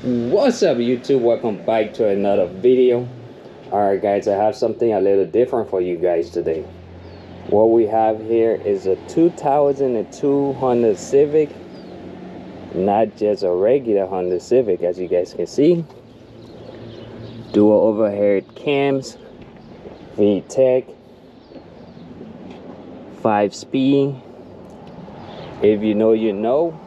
What's up YouTube, welcome back to another video. Alright guys, I have something a little different for you guys today. What we have here is a 2002 Honda Civic, not just a regular Honda Civic. As you guys can see, dual overhead cams, VTEC, 5-speed. If you know, you know.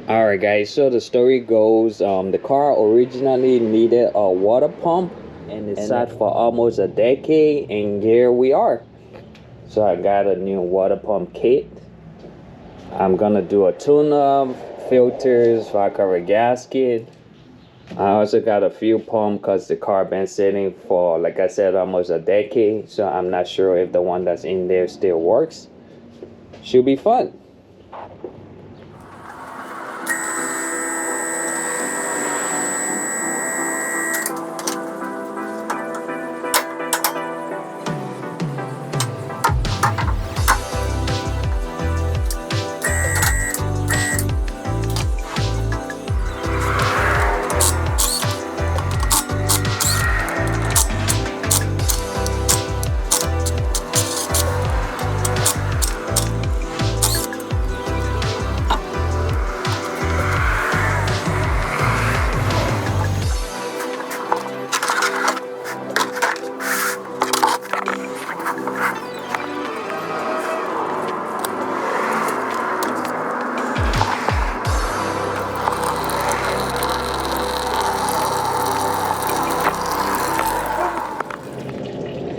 Alright guys, so the story goes, the car originally needed a water pump and it sat for almost a decade, and here we are. So I got a new water pump kit. I'm gonna do a tune-up, filters, fire cover gasket. I also got a fuel pump because the car been sitting for, like I said, almost a decade, so I'm not sure if the one that's in there still works. Should be fun.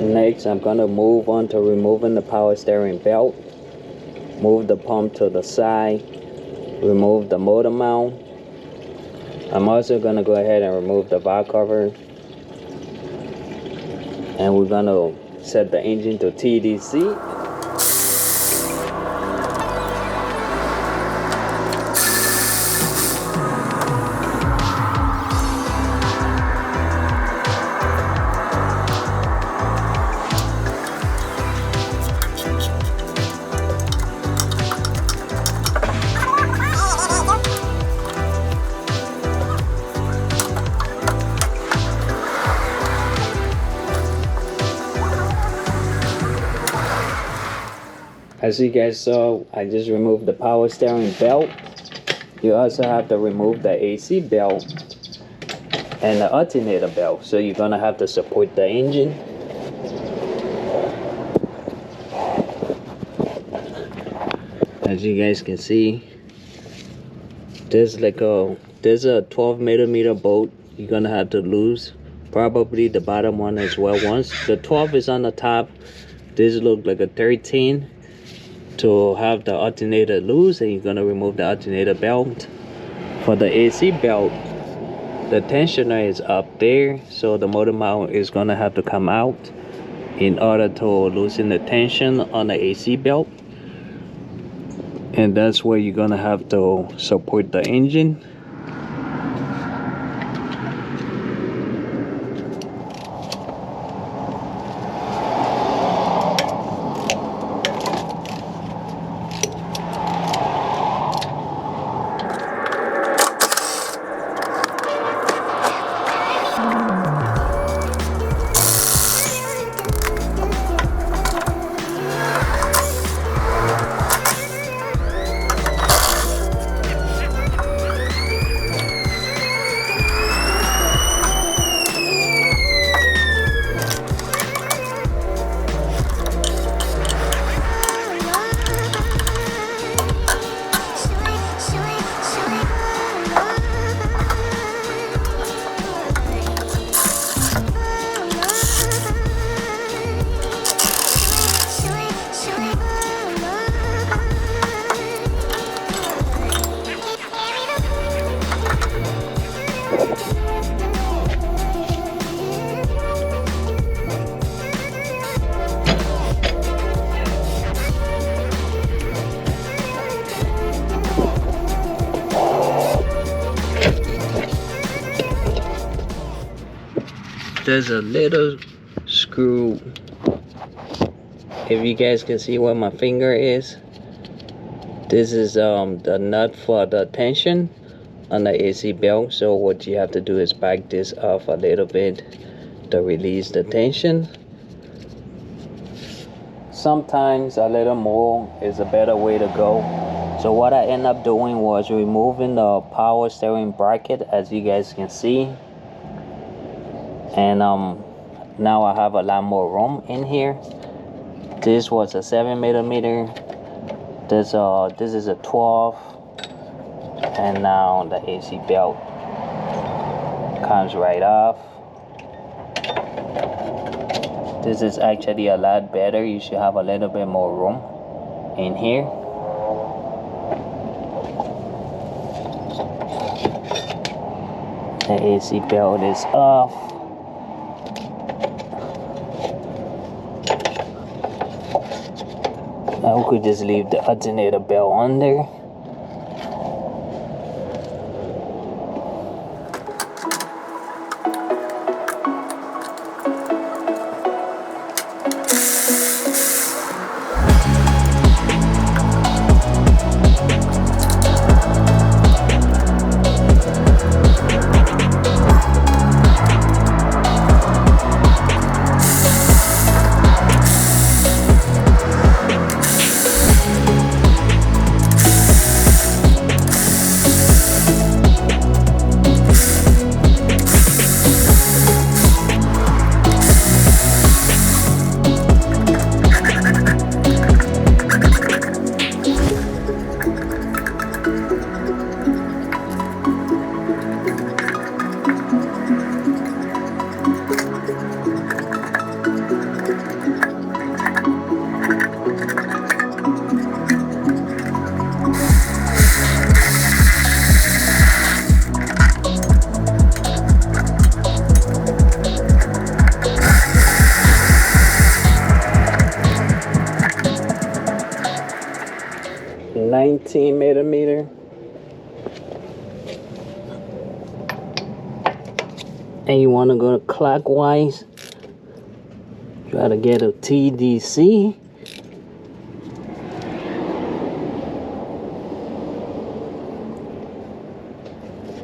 Next, I'm gonna move on to removing the power steering belt. Move the pump to the side. Remove the motor mount. I'm also gonna go ahead and remove the valve cover. And we're gonna set the engine to TDC. As you guys saw, I just removed the power steering belt. You also have to remove the AC belt and the alternator belt. So you're gonna have to support the engine. As you guys can see, there's a 12mm bolt you're gonna have to lose. Probably the bottom one as well. Once the 12 is on the top, this looks like a 13. To have the alternator loose, and you're gonna remove the alternator belt. For the AC belt, the tensioner is up there, so the motor mount is gonna have to come out in order to loosen the tension on the AC belt, and that's where you're gonna have to support the engine. there's a little screw. If you guys can see where my finger is, this is the nut for the tension on the AC belt. So what you have to do is back this off a little bit to release the tension. Sometimes a little more is a better way to go. So what I end up doing was removing the power steering bracket, as you guys can see, and now I have a lot more room in here. This was a 7mm. This is a 12, and now the AC belt comes right off. This is actually a lot better. You should have a little bit more room in here. The AC belt is off. Now we could just leave the alternator belt on there. $19mm, and you want to go clockwise. Try to get a TDC.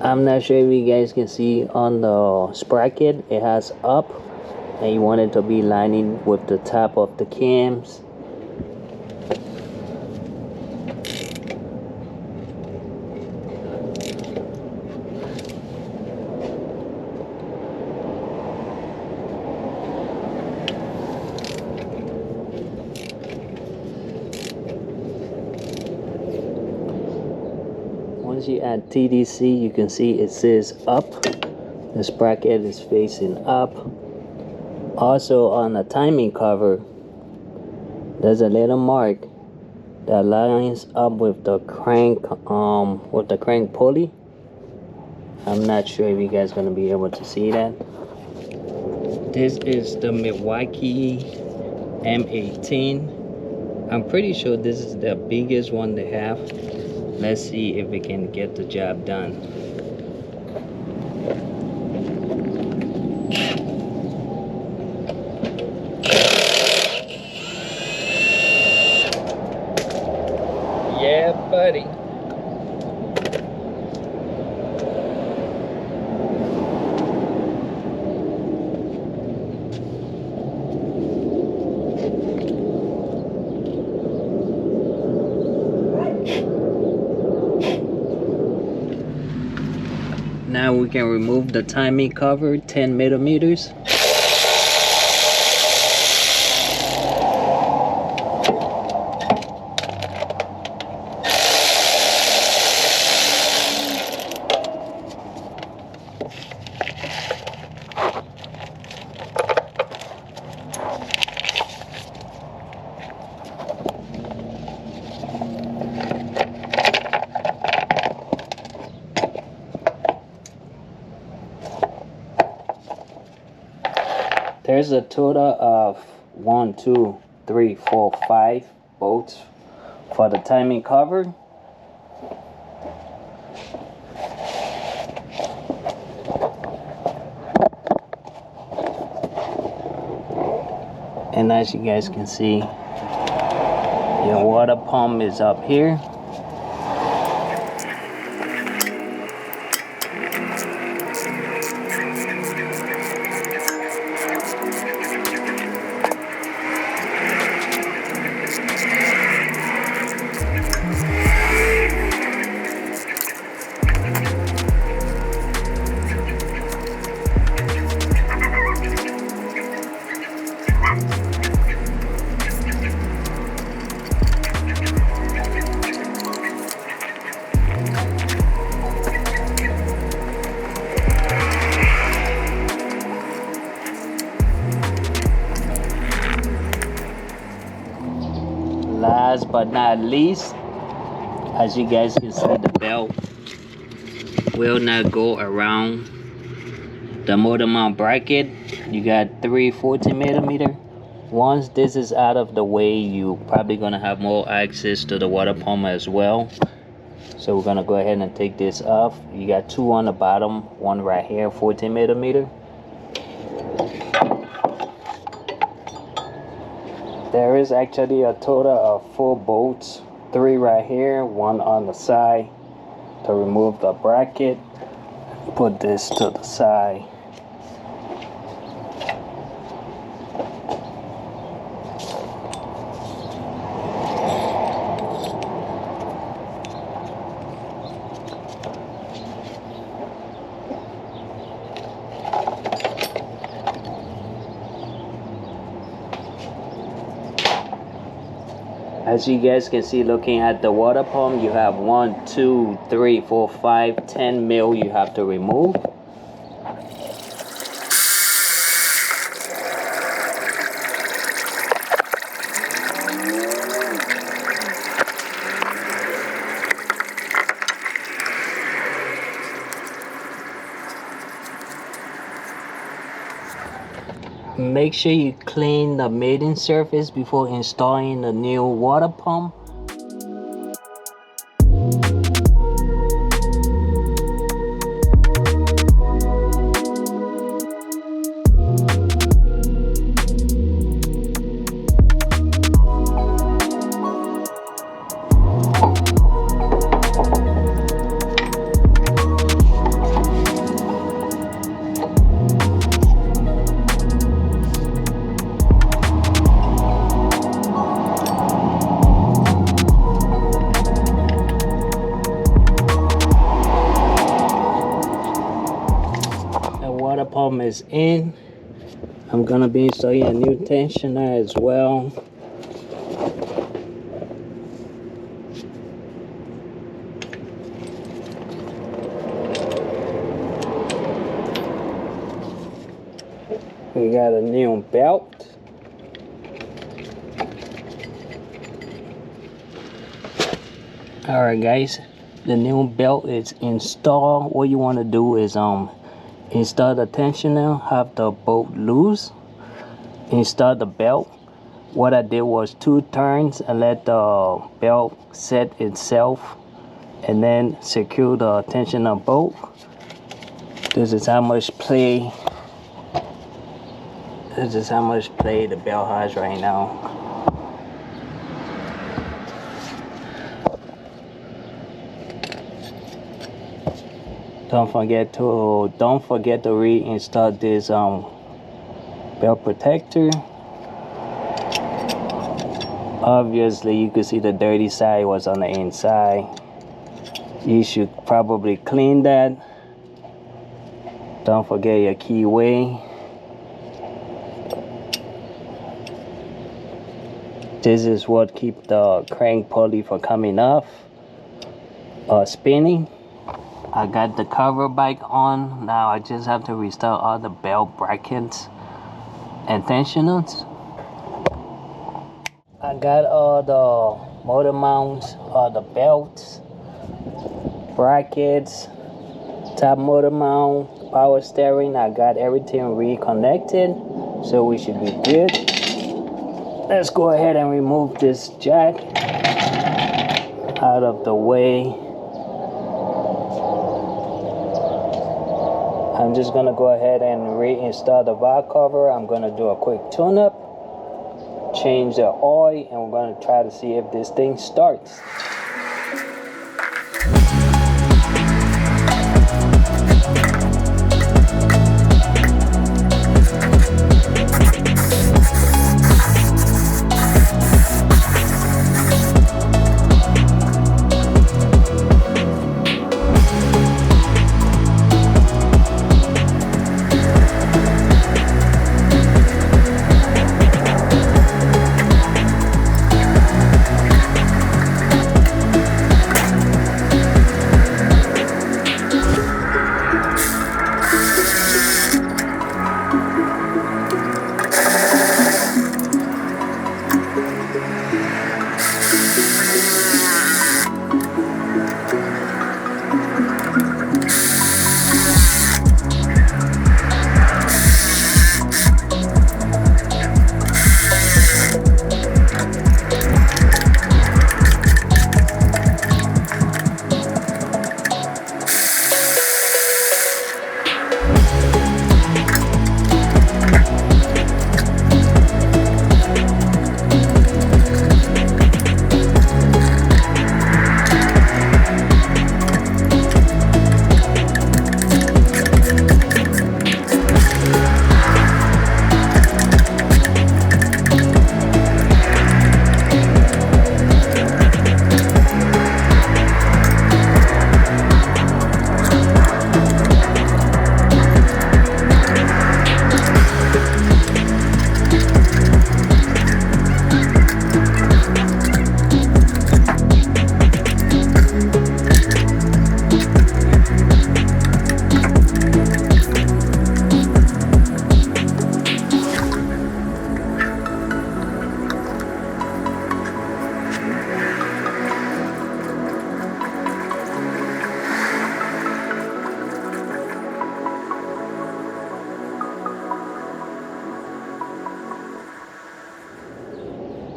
I'm not sure if you guys can see on the sprocket, it has up, and you want it to be lining with the top of the cams. Once you add TDC, you can see it says up. This bracket is facing up. Also on the timing cover, there's a little mark that lines up with the crank pulley. I'm not sure if you guys gonna be able to see that. This is the Milwaukee M18. I'm pretty sure this is the biggest one they have. Let's see if we can get the job done. Yeah, buddy. Now we can remove the timing cover, 10mm. There's a total of 1, 2, 3, 4, 5 bolts for the timing cover. And as you guys can see, your water pump is up here. Last but not least, as you guys can see, the belt will not go around the motor mount bracket. You got 3 14mm. Once this is out of the way, you probably gonna have more access to the water pump as well. So we're gonna go ahead and take this off. You got 2 on the bottom, 1 right here, 14mm. There is actually a total of 4 bolts, 3 right here, 1 on the side to remove the bracket. Put this to the side. As you guys can see, looking at the water pump, you have 1, 2, 3, 4, 5, 10 mil you have to remove. Make sure you clean the mating surface before installing the new water pump. Water pump is in. I'm gonna be installing a new tensioner as well. We got a new belt. Alright guys, the new belt is installed. What you want to do is install the tensioner, have the bolt loose, install the belt. What I did was 2 turns and let the belt set itself, and then secure the tensioner bolt. This is how much play the belt has right now. Don't forget to reinstall this belt protector. Obviously you can see the dirty side was on the inside. You should probably clean that. Don't forget your keyway. This is what keeps the crank pulley from coming off or spinning. I got the cover back on. Now I just have to restore all the belt brackets and tensioners. I got all the motor mounts, all the belts, brackets, top motor mount, power steering. I got everything reconnected, so we should be good. Let's go ahead and remove this jack out of the way. I'm just gonna go ahead and reinstall the valve cover. I'm gonna do a quick tune-up. change the oil, and we're going to try to see if this thing starts.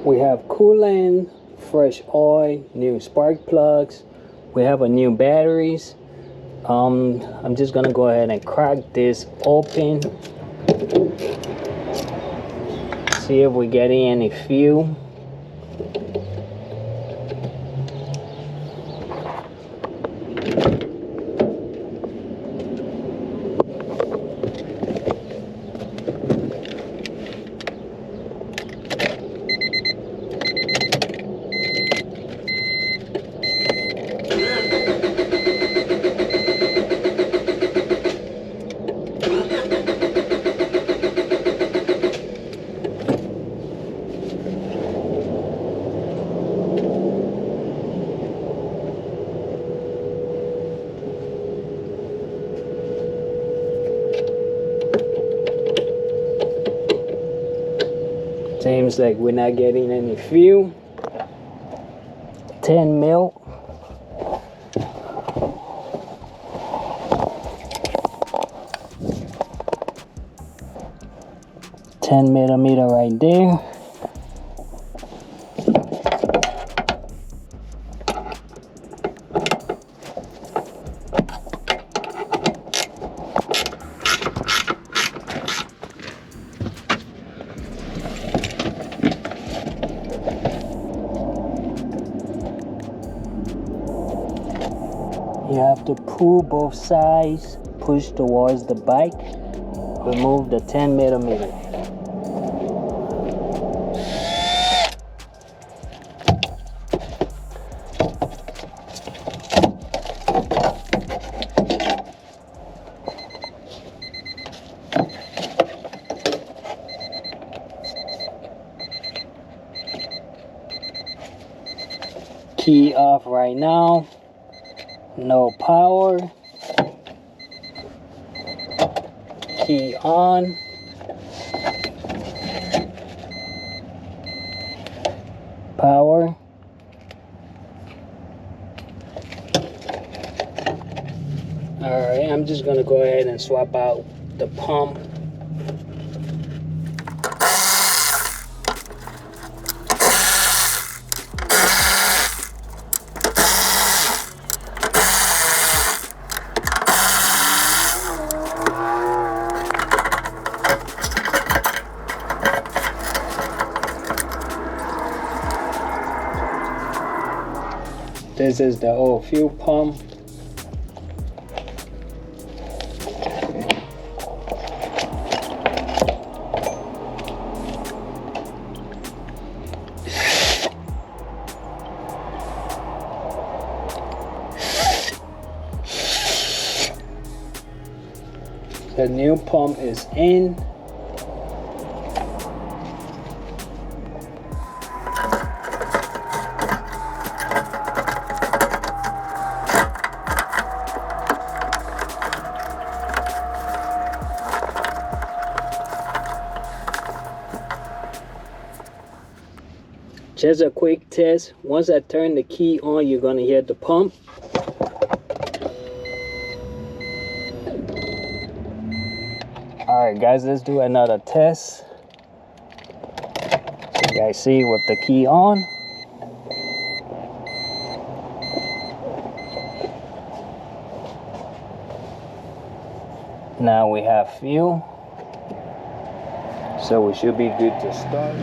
We have coolant, fresh oil, new spark plugs. We have a new batteries. I'm just gonna go ahead and crack this open. See if we're getting any fuel. Seems like we're not getting any fuel. 10 mil. $10 right there. You have to pull both sides, push towards the bike, remove the 10mm. Key off right now. No power. Key on. Power. Alright, I'm just gonna go ahead and swap out the pump. This is the old fuel pump. The new pump is in. Just a quick test. Once I turn the key on, you're gonna hear the pump. Alright guys, let's do another test. So you guys see with the key on. Now we have fuel. So we should be good to start.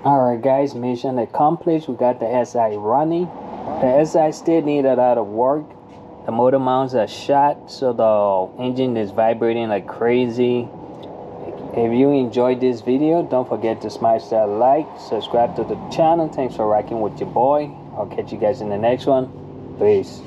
Alright guys, mission accomplished. We got the SI running. The SI still need a lot of work. The motor mounts are shot, so the engine is vibrating like crazy. If you enjoyed this video, don't forget to smash that like, subscribe to the channel. Thanks for rocking with your boy. I'll catch you guys in the next one. Peace.